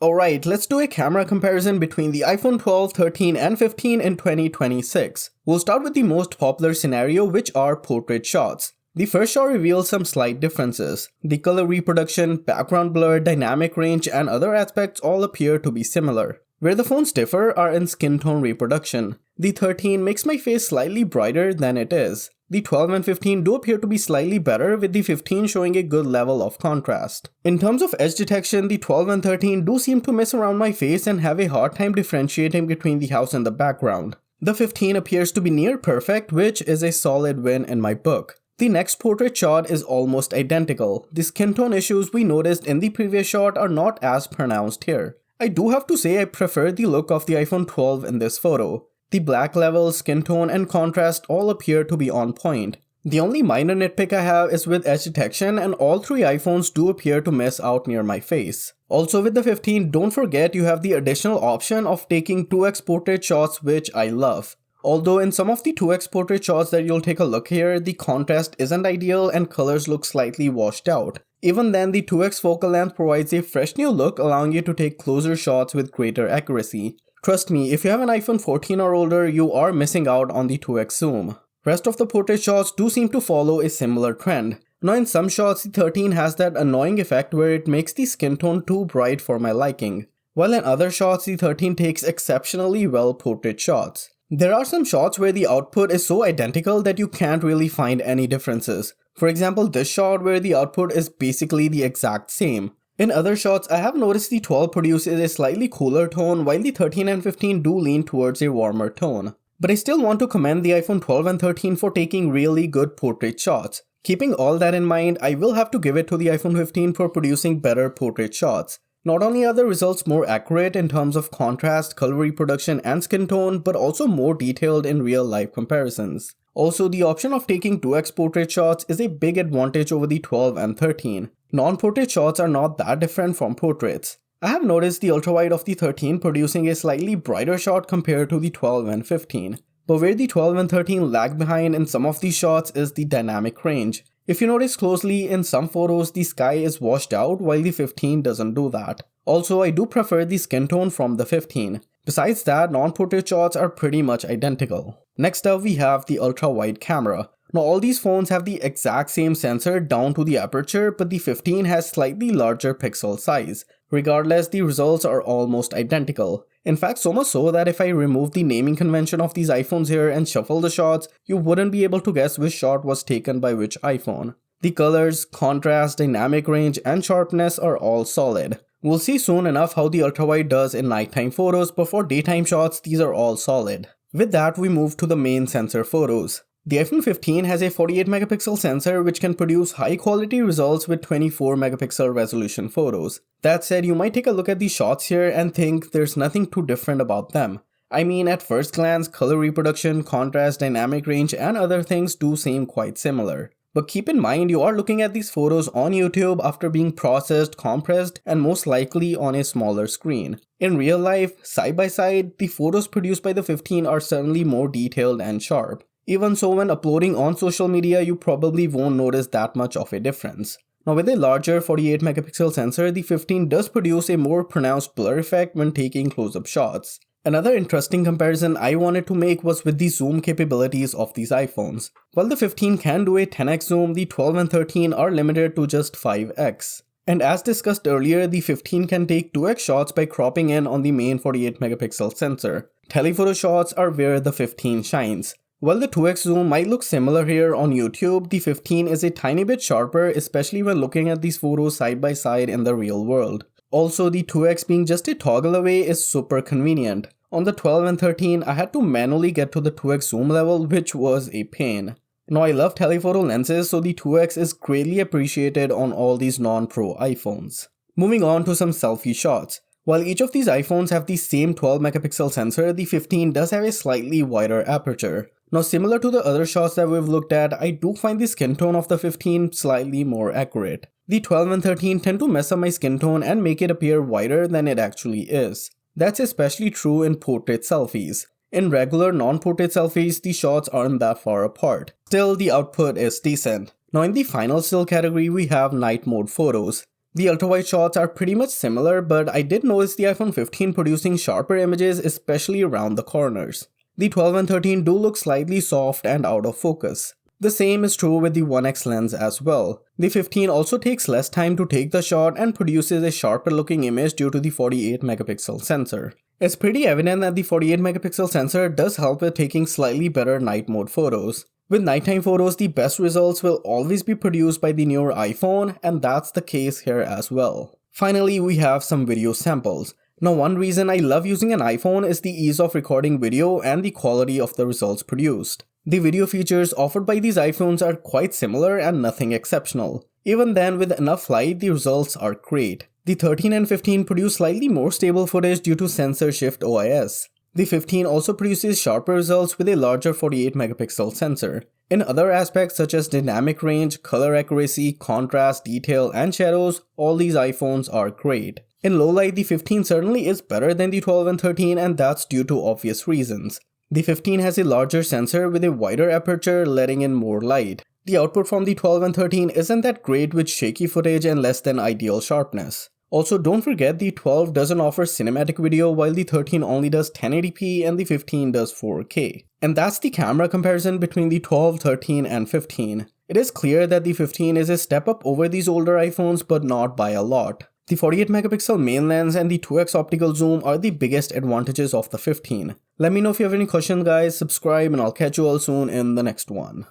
Alright, let's do a camera comparison between the iPhone 12, 13 and 15 in 2026. We'll start with the most popular scenario, which are portrait shots. The first shot reveals some slight differences. The color reproduction, background blur, dynamic range and other aspects all appear to be similar. Where the phones differ are in skin tone reproduction. The 13 makes my face slightly brighter than it is. The 12 and 15 do appear to be slightly better, with the 15 showing a good level of contrast. In terms of edge detection, the 12 and 13 do seem to mess around my face and have a hard time differentiating between the house and the background. The 15 appears to be near perfect, which is a solid win in my book. The next portrait shot is almost identical. The skin tone issues we noticed in the previous shot are not as pronounced here. I do have to say I prefer the look of the iPhone 12 in this photo. The black level, skin tone and contrast all appear to be on point. The only minor nitpick I have is with edge detection, and all three iPhones do appear to miss out near my face. Also with the 15, don't forget you have the additional option of taking 2x portrait shots, which I love. Although in some of the 2x portrait shots that you'll take a look here, the contrast isn't ideal and colors look slightly washed out. Even then, the 2x focal length provides a fresh new look, allowing you to take closer shots with greater accuracy. Trust me, if you have an iPhone 14 or older, you are missing out on the 2x zoom. Rest of the portrait shots do seem to follow a similar trend. Now in some shots, the 13 has that annoying effect where it makes the skin tone too bright for my liking. While in other shots, the 13 takes exceptionally well portrait shots. There are some shots where the output is so identical that you can't really find any differences. For example, this shot where the output is basically the exact same. In other shots, I have noticed the 12 produces a slightly cooler tone while the 13 and 15 do lean towards a warmer tone. But I still want to commend the iPhone 12 and 13 for taking really good portrait shots. Keeping all that in mind, I will have to give it to the iPhone 15 for producing better portrait shots. Not only are the results more accurate in terms of contrast, color reproduction and skin tone, but also more detailed in real life comparisons. Also, the option of taking 2x portrait shots is a big advantage over the 12 and 13. Non-portrait shots are not that different from portraits. I have noticed the ultrawide of the 13 producing a slightly brighter shot compared to the 12 and 15. But where the 12 and 13 lag behind in some of these shots is the dynamic range. If you notice closely, in some photos the sky is washed out while the 15 doesn't do that. Also, I do prefer the skin tone from the 15. Besides that, non-portrait shots are pretty much identical. Next up, we have the ultra-wide camera. Now all these phones have the exact same sensor down to the aperture, but the 15 has slightly larger pixel size. Regardless, the results are almost identical. In fact, so much so that if I remove the naming convention of these iPhones here and shuffle the shots, you wouldn't be able to guess which shot was taken by which iPhone. The colors, contrast, dynamic range, and sharpness are all solid. We'll see soon enough how the ultrawide does in nighttime photos, but for daytime shots, these are all solid. With that, we move to the main sensor photos. The iPhone 15 has a 48 megapixel sensor which can produce high quality results with 24 megapixel resolution photos. That said, you might take a look at these shots here and think there's nothing too different about them. I mean, at first glance, color reproduction, contrast, dynamic range, and other things do seem quite similar. But keep in mind, you are looking at these photos on YouTube after being processed, compressed, and most likely on a smaller screen. In real life, side by side, the photos produced by the 15 are certainly more detailed and sharp. Even so, when uploading on social media, you probably won't notice that much of a difference. Now with a larger 48 megapixel sensor, the 15 does produce a more pronounced blur effect when taking close-up shots. Another interesting comparison I wanted to make was with the zoom capabilities of these iPhones. While the 15 can do a 10x zoom, the 12 and 13 are limited to just 5x. And as discussed earlier, the 15 can take 2x shots by cropping in on the main 48 megapixel sensor. Telephoto shots are where the 15 shines. While the 2x zoom might look similar here on YouTube, the 15 is a tiny bit sharper, especially when looking at these photos side by side in the real world. Also, the 2x being just a toggle away is super convenient. On the 12 and 13, I had to manually get to the 2x zoom level, which was a pain. Now I love telephoto lenses, so the 2x is greatly appreciated on all these non-pro iPhones. Moving on to some selfie shots. While each of these iPhones have the same 12 megapixel sensor, the 15 does have a slightly wider aperture. Now similar to the other shots that we've looked at, I do find the skin tone of the 15 slightly more accurate. The 12 and 13 tend to mess up my skin tone and make it appear wider than it actually is. That's especially true in portrait selfies. In regular non-portrait selfies, the shots aren't that far apart. Still, the output is decent. Now in the final still category, we have night mode photos. The ultra-wide shots are pretty much similar, but I did notice the iPhone 15 producing sharper images, especially around the corners. The 12 and 13 do look slightly soft and out of focus. The same is true with the 1x lens as well. The 15 also takes less time to take the shot and produces a sharper looking image due to the 48 megapixel sensor. It's pretty evident that the 48 megapixel sensor does help with taking slightly better night mode photos. With nighttime photos, the best results will always be produced by the newer iPhone, and that's the case here as well. Finally, we have some video samples. Now, one reason I love using an iPhone is the ease of recording video and the quality of the results produced. The video features offered by these iPhones are quite similar and nothing exceptional. Even then, with enough light, the results are great. The 13 and 15 produce slightly more stable footage due to sensor shift OIS. The 15 also produces sharper results with a larger 48 megapixel sensor. In other aspects such as dynamic range, color accuracy, contrast, detail, and shadows, all these iPhones are great. In low light, the 15 certainly is better than the 12 and 13, and that's due to obvious reasons. The 15 has a larger sensor with a wider aperture, letting in more light. The output from the 12 and 13 isn't that great with shaky footage and less than ideal sharpness. Also, don't forget the 12 doesn't offer cinematic video while the 13 only does 1080p and the 15 does 4K. And that's the camera comparison between the 12, 13 and 15. It is clear that the 15 is a step up over these older iPhones, but not by a lot. The 48 megapixel main lens and the 2x optical zoom are the biggest advantages of the 15. Let me know if you have any questions guys, subscribe, and I'll catch you all soon in the next one.